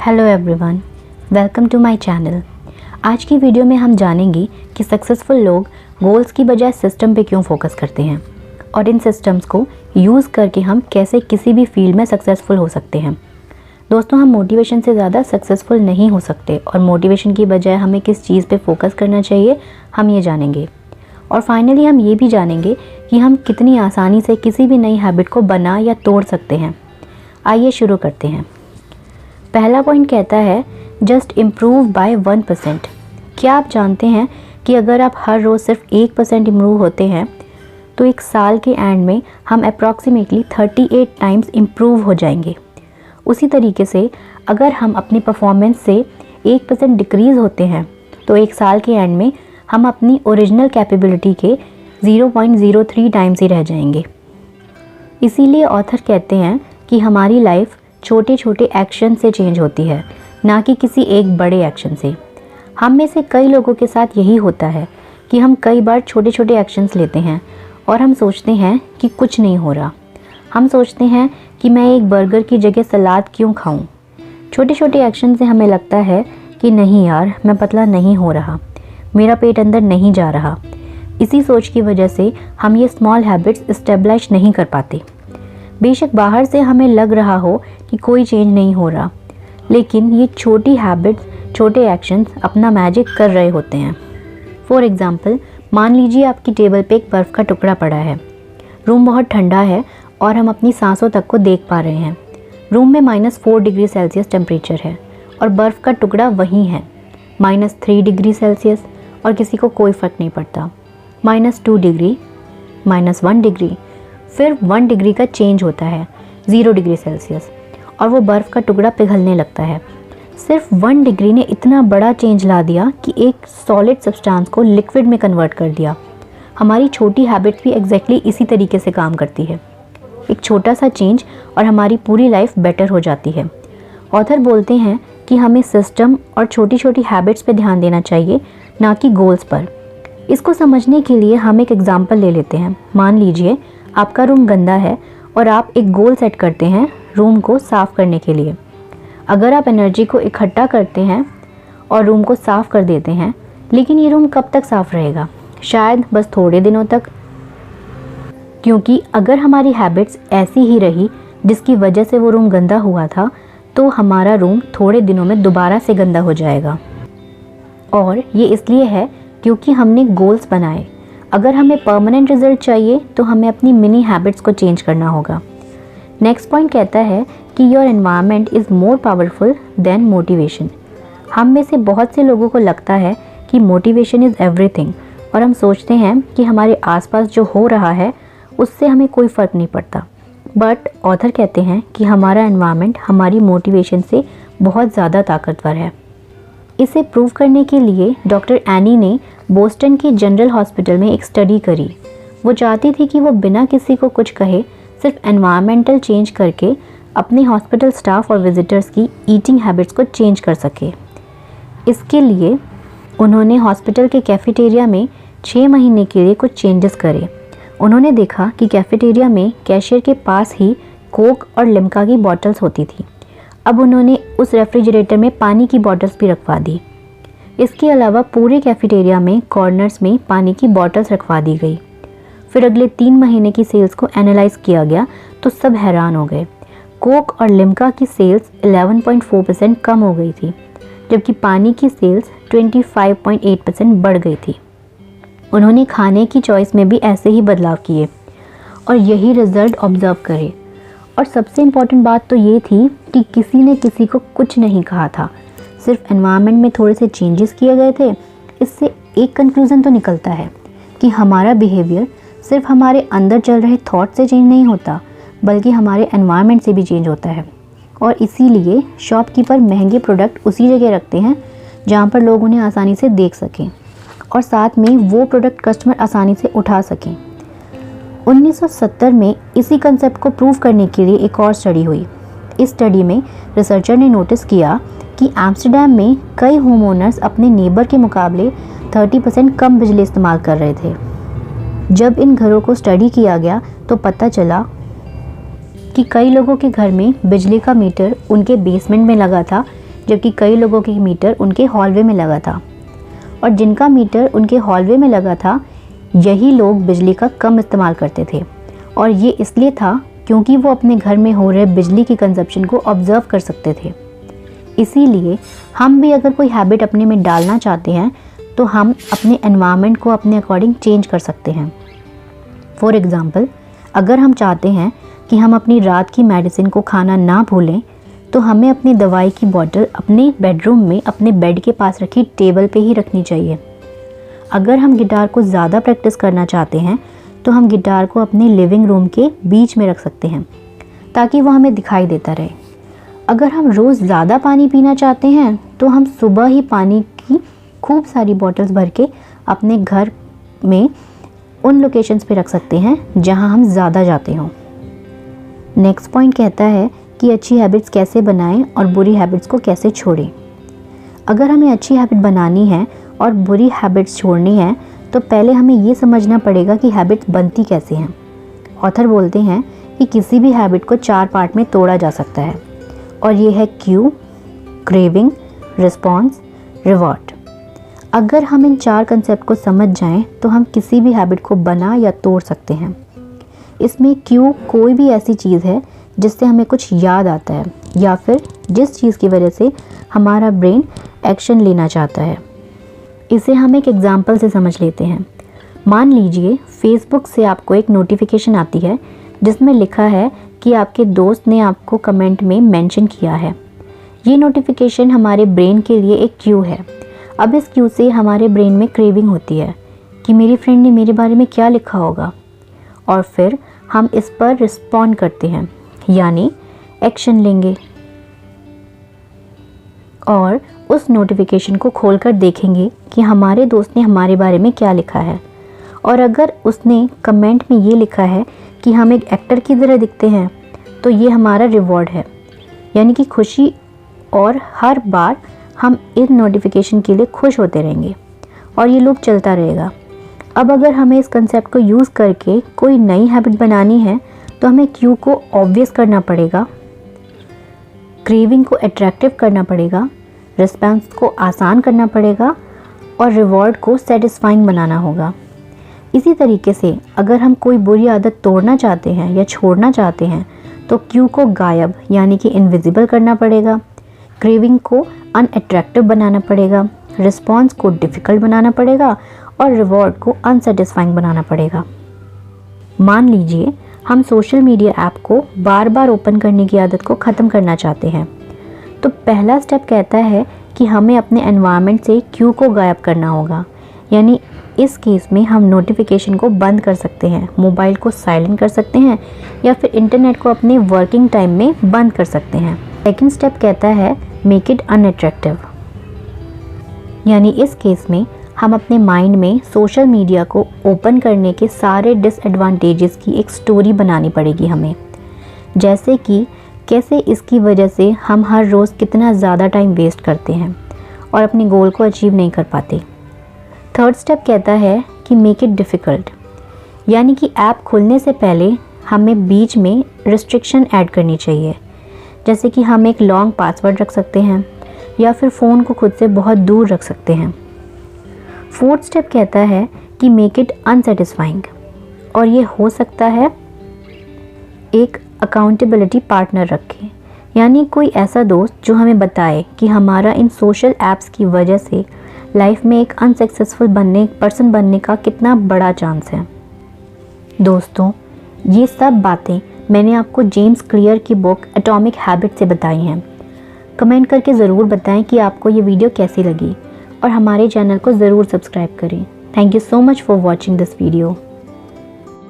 Hello everyone, welcome to my channel. आज की video में हम जानेंगे कि सक्सेसफुल लोग गोल्स की बजाय सिस्टम पे क्यों फोकस करते हैं और इन सिस्टम्स को यूज़ करके हम कैसे किसी भी फील्ड में सक्सेसफुल हो सकते हैं। दोस्तों, हम मोटिवेशन से ज़्यादा सक्सेसफुल नहीं हो सकते और मोटिवेशन की बजाय हमें किस चीज़ पे फोकस करना चाहिए हम ये जानेंगे। और फाइनली हम ये भी जानेंगे कि हम कितनी आसानी से किसी भी नई हैबिट को बना या तोड़ सकते हैं। आइए शुरू करते हैं। पहला पॉइंट कहता है जस्ट इम्प्रूव बाय 1%। क्या आप जानते हैं कि अगर आप हर रोज़ सिर्फ 1% इम्प्रूव होते हैं तो एक साल के एंड में हम अप्रॉक्सीमेटली 38 टाइम्स इम्प्रूव हो जाएंगे। उसी तरीके से अगर हम अपनी परफॉर्मेंस से 1% डिक्रीज़ होते हैं तो एक साल के एंड में हम अपनी ओरिजिनल कैपेबिलिटी के 0.03 टाइम्स ही रह जाएंगे। इसीलिए ऑथर कहते हैं कि हमारी लाइफ छोटे छोटे एक्शन से चेंज होती है, ना कि किसी एक बड़े एक्शन से। हम में से कई लोगों के साथ यही होता है कि हम कई बार छोटे छोटे एक्शंस लेते हैं और हम सोचते हैं कि कुछ नहीं हो रहा। हम सोचते हैं कि मैं एक बर्गर की जगह सलाद क्यों खाऊं। छोटे छोटे एक्शन से हमें लगता है कि नहीं यार, मैं पतला नहीं हो रहा, मेरा पेट अंदर नहीं जा रहा। इसी सोच की वजह से हम ये स्मॉल हैबिट्स इस्टेब्लिश नहीं कर पाते। बेशक बाहर से हमें लग रहा हो कि कोई चेंज नहीं हो रहा, लेकिन ये छोटी हैबिट्स, छोटे एक्शंस अपना मैजिक कर रहे होते हैं। फॉर एग्ज़ाम्पल, मान लीजिए आपकी टेबल पे एक बर्फ़ का टुकड़ा पड़ा है। रूम बहुत ठंडा है और हम अपनी सांसों तक को देख पा रहे हैं। रूम में -4 डिग्री सेल्सियस टेम्परेचर है और बर्फ़ का टुकड़ा वहीं है -3 डिग्री सेल्सियस, और किसी को कोई फ़र्क नहीं पड़ता। -2 डिग्री, -1 डिग्री, फिर 1 डिग्री का चेंज होता है 0 डिग्री सेल्सियस और वो बर्फ़ का टुकड़ा पिघलने लगता है। सिर्फ 1 डिग्री ने इतना बड़ा चेंज ला दिया कि एक सॉलिड सब्सटेंस को लिक्विड में कन्वर्ट कर दिया। हमारी छोटी हैबिट भी एग्जैक्टली इसी तरीके से काम करती है। एक छोटा सा चेंज और हमारी पूरी लाइफ बेटर हो जाती है। ऑथर बोलते हैं कि हमें सिस्टम और छोटी छोटी हैबिट्स पे ध्यान देना चाहिए, ना कि गोल्स पर। इसको समझने के लिए हम एक एग्जाम्पल ले लेते हैं। मान लीजिए आपका रूम गंदा है और आप एक गोल सेट करते हैं रूम को साफ़ करने के लिए। अगर आप एनर्जी को इकट्ठा करते हैं और रूम को साफ़ कर देते हैं, लेकिन ये रूम कब तक साफ़ रहेगा? शायद बस थोड़े दिनों तक। क्योंकि अगर हमारी हैबिट्स ऐसी ही रही जिसकी वजह से वो रूम गंदा हुआ था, तो हमारा रूम थोड़े दिनों में दोबारा से गंदा हो जाएगा। और ये इसलिए है क्योंकि हमने गोल्स बनाए। अगर हमें परमानेंट रिजल्ट चाहिए तो हमें अपनी मिनी हैबिट्स को चेंज करना होगा। नेक्स्ट पॉइंट कहता है कि your environment is more powerful than motivation. हम में से बहुत से लोगों को लगता है कि मोटिवेशन इज़ एवरीथिंग और हम सोचते हैं कि हमारे आसपास जो हो रहा है उससे हमें कोई फ़र्क नहीं पड़ता। बट ऑथर कहते हैं कि हमारा एनवायरनमेंट हमारी मोटिवेशन से बहुत ज़्यादा ताकतवर है। इसे प्रूव करने के लिए डॉक्टर एनी ने बोस्टन के जनरल हॉस्पिटल में एक स्टडी करी। वो चाहती थी कि वो बिना किसी को कुछ कहे सिर्फ एनवायरमेंटल चेंज करके अपने हॉस्पिटल स्टाफ और विजिटर्स की ईटिंग हैबिट्स को चेंज कर सके। इसके लिए उन्होंने हॉस्पिटल के कैफेटेरिया में 6 महीने के लिए कुछ चेंजेस करे। उन्होंने देखा कि कैफेटेरिया में कैशियर के पास ही कोक और लिम्का की बॉटल्स होती थी। अब उन्होंने उस रेफ्रिजरेटर में पानी की बॉटल्स भी रखवा दी। इसके अलावा पूरे कैफेटेरिया में कॉर्नर्स में पानी की बॉटल्स रखवा दी गई। फिर अगले 3 महीने की सेल्स को एनालाइज किया गया तो सब हैरान हो गए। कोक और लिम्का की सेल्स 11.4% कम हो गई थी, जबकि पानी की सेल्स 25.8% बढ़ गई थी। उन्होंने खाने की चॉइस में भी ऐसे ही बदलाव किए और यही रिजल्ट ऑब्जर्व करे। और सबसे इम्पॉर्टेंट बात तो ये थी कि किसी ने किसी को कुछ नहीं कहा था, सिर्फ एनवायरनमेंट में थोड़े से चेंजेस किए गए थे। इससे एक कंक्लूज़न तो निकलता है कि हमारा बिहेवियर सिर्फ हमारे अंदर चल रहे थॉट से चेंज नहीं होता, बल्कि हमारे एनवायरनमेंट से भी चेंज होता है। और इसीलिए शॉपकीपर महंगे प्रोडक्ट उसी जगह रखते हैं जहाँ पर लोग उन्हें आसानी से देख सकें और साथ में वो प्रोडक्ट कस्टमर आसानी से उठा सकें। 1970 में इसी कंसेप्ट को प्रूव करने के लिए एक और स्टडी हुई। इस स्टडी में रिसर्चर ने नोटिस किया कि एम्स्टर्डम में कई होम ओनर्स अपने नेबर के मुकाबले 30% कम बिजली इस्तेमाल कर रहे थे। जब इन घरों को स्टडी किया गया तो पता चला कि कई लोगों के घर में बिजली का मीटर उनके बेसमेंट में लगा था, जबकि कई लोगों के मीटर उनके हॉलवे में लगा था। और जिनका मीटर उनके हॉलवे में लगा था, यही लोग बिजली का कम इस्तेमाल करते थे। और ये इसलिए था क्योंकि वो अपने घर में हो रहे बिजली की कंजप्शन को ऑब्जर्व कर सकते थे। इसीलिए हम भी अगर कोई हैबिट अपने में डालना चाहते हैं तो हम अपने एनवायरनमेंट को अपने अकॉर्डिंग चेंज कर सकते हैं। फॉर एग्ज़ाम्पल, अगर हम चाहते हैं कि हम अपनी रात की मेडिसिन को खाना ना भूलें, तो हमें अपनी दवाई की बोतल अपने बेडरूम में अपने बेड के पास रखी टेबल पे ही रखनी चाहिए। अगर हम गिटार को ज़्यादा प्रैक्टिस करना चाहते हैं तो हम गिटार को अपने लिविंग रूम के बीच में रख सकते हैं ताकि वो हमें दिखाई देता रहे। अगर हम रोज़ ज़्यादा पानी पीना चाहते हैं तो हम सुबह ही पानी की खूब सारी बॉटल्स भर के अपने घर में उन लोकेशंस पे रख सकते हैं जहां हम ज़्यादा जाते हों। नेक्स्ट पॉइंट कहता है कि अच्छी हैबिट्स कैसे बनाएं और बुरी हैबिट्स को कैसे छोड़ें। अगर हमें अच्छी हैबिट बनानी है और बुरी हैबिट्स छोड़नी है तो पहले हमें ये समझना पड़ेगा कि हैबिट्स बनती कैसे हैं। ऑथर बोलते हैं कि किसी भी हैबिट को 4 पार्ट में तोड़ा जा सकता है, और ये है क्यू, क्रेविंग, रिस्पॉन्स, रिवॉर्ड। अगर हम इन 4 कंसेप्ट को समझ जाएं तो हम किसी भी हैबिट को बना या तोड़ सकते हैं। इसमें क्यू कोई भी ऐसी चीज़ है जिससे हमें कुछ याद आता है या फिर जिस चीज़ की वजह से हमारा ब्रेन एक्शन लेना चाहता है। इसे हम एक एग्जाम्पल से समझ लेते हैं। मान लीजिए फेसबुक से आपको एक नोटिफिकेशन आती है जिसमें लिखा है कि आपके दोस्त ने आपको कमेंट में मेंशन किया है। ये नोटिफिकेशन हमारे ब्रेन के लिए एक क्यू है। अब इस क्यू से हमारे ब्रेन में क्रेविंग होती है कि मेरी फ्रेंड ने मेरे बारे में क्या लिखा होगा, और फिर हम इस पर रिस्पॉन्ड करते हैं, यानी एक्शन लेंगे और उस नोटिफिकेशन को खोलकर देखेंगे कि हमारे दोस्त ने हमारे बारे में क्या लिखा है। और अगर उसने कमेंट में ये लिखा है कि हम एक एक्टर की तरह दिखते हैं तो ये हमारा रिवॉर्ड है, यानी कि खुशी। और हर बार हम इन नोटिफिकेशन के लिए खुश होते रहेंगे और ये लूप चलता रहेगा। अब अगर हमें इस कंसेप्ट को यूज़ करके कोई नई हैबिट बनानी है तो हमें क्यू को ऑब्वियस करना पड़ेगा, क्रेविंग को अट्रैक्टिव करना पड़ेगा, रिस्पॉन्स को आसान करना पड़ेगा और रिवॉर्ड को सेटिस्फाइंग बनाना होगा। इसी तरीके से अगर हम कोई बुरी आदत तोड़ना चाहते हैं या छोड़ना चाहते हैं तो क्यू को गायब यानी कि इनविजिबल करना पड़ेगा, क्रेविंग को अनअट्रैक्टिव बनाना पड़ेगा, रिस्पॉन्स को डिफ़िकल्ट बनाना पड़ेगा और रिवॉर्ड को अनसेटिस्फाइंग बनाना पड़ेगा। मान लीजिए हम सोशल मीडिया ऐप को बार बार ओपन करने की आदत को ख़त्म करना चाहते हैं, तो पहला स्टेप कहता है कि हमें अपने एनवायरनमेंट से क्यू को गायब करना होगा। यानी इस केस में हम नोटिफिकेशन को बंद कर सकते हैं, मोबाइल को साइलेंट कर सकते हैं या फिर इंटरनेट को अपने वर्किंग टाइम में बंद कर सकते हैं। सेकंड स्टेप कहता है मेक इट अनअट्रैक्टिव, यानी इस केस में हम अपने माइंड में सोशल मीडिया को ओपन करने के सारे डिसएडवांटेजेस की एक स्टोरी बनानी पड़ेगी हमें, जैसे कि कैसे इसकी वजह से हम हर रोज़ कितना ज़्यादा टाइम वेस्ट करते हैं और अपने गोल को अचीव नहीं कर पाते। थर्ड स्टेप कहता है कि मेक इट डिफ़िकल्ट, यानी कि ऐप खुलने से पहले हमें बीच में रिस्ट्रिक्शन ऐड करनी चाहिए, जैसे कि हम एक लॉन्ग पासवर्ड रख सकते हैं या फिर फ़ोन को खुद से बहुत दूर रख सकते हैं। फोर्थ स्टेप कहता है कि मेक इट अनसेटिस्फाइंग, और ये हो सकता है एक अकाउंटेबिलिटी पार्टनर रखें, यानी कोई ऐसा दोस्त जो हमें बताए कि हमारा इन सोशल ऐप्स की वजह से लाइफ में एक अनसक्सेसफुल पर्सन बनने का कितना बड़ा चांस है। दोस्तों, ये सब बातें मैंने आपको जेम्स क्लियर की बुक एटॉमिक हैबिट से बताई हैं। कमेंट करके ज़रूर बताएं कि आपको ये वीडियो कैसी लगी और हमारे चैनल को ज़रूर सब्सक्राइब करें। Thank you so much for watching this video.